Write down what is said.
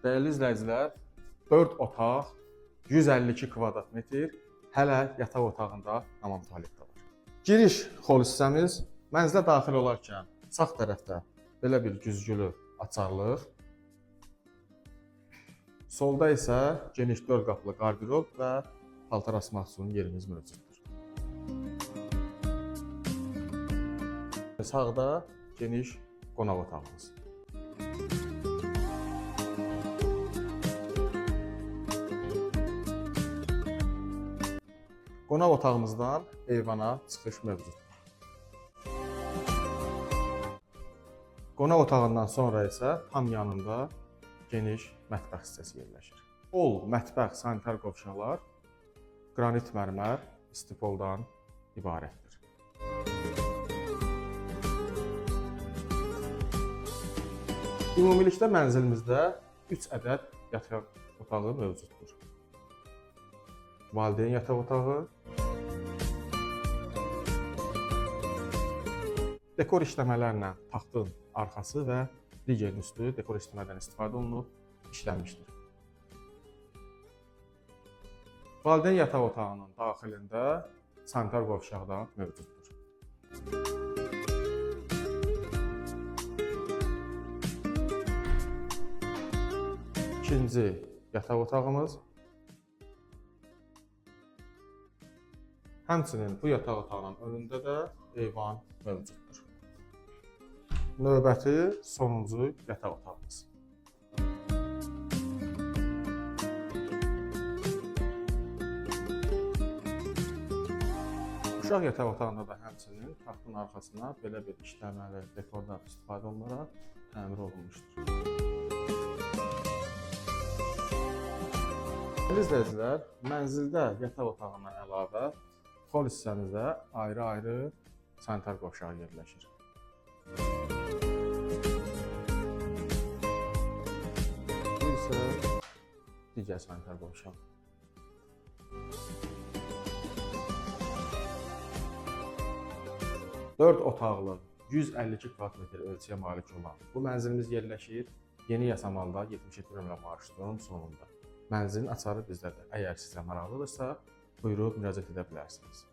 Dəyərli izləyicilər, 4 otaq, 152 kvadrat metr, hələ yataq otağında hamam tualet də var. Giriş xol hissəmiz. Mənzilə daxil olarkən sağ tərəfdə belə bir güzgülü açarlıq. Solda isə geniş 4 qapılı qardirob və paltar asmaq üçün yerimiz mövcuddur. Sağda geniş qonaq otağımız. Qonaq otağımızdan eyvana çıxış mövcuddur. Qonaq otağından sonra isə tam yanında geniş mətbəx hissəsi yerləşir. Hol, mətbəx, sanitar qovşaqlar qranit mərmər istipoldan ibarətdir. Ümumilikdə mənzilimizdə 3 ədəd yataq otağı mövcuddur. Valideyn yataq otağı, dekor işləmələrlə taxtın arxası və digər üstü dekor işləmədən istifadə olunub, işlənmişdir. Valideyn yataq otağının daxilində sanitar qovşaq da mövcuddur. İkinci yataq otağımız. Həmçinin bu yataq otağının önündə də eyvan mövcuddur. Növbəti sonuncu yataq otağımız. Uşaq yataq otağında da həmçinin taxtın arxasına belə bir işləməli dekordan istifadə olunaraq təmir olunmuşdur. Dəyərli izləyicilər, mənzildə yataq otağından əlavə xol hissəmizdə ayrı-ayrı sanitar qovşağı yerləşir. Bu isə digər sanitar qovşaq. Dörd otaqlı 152 kvadrat ölçüyə malik olan bu mənzilimiz yerləşir Yeni Yasamalda 77 nömrə marşrutun sonunda. Mənzilin açarı bizdədir. Əgər sizə maraqlıdırsa, buyurub müraciət edə bilərsiniz.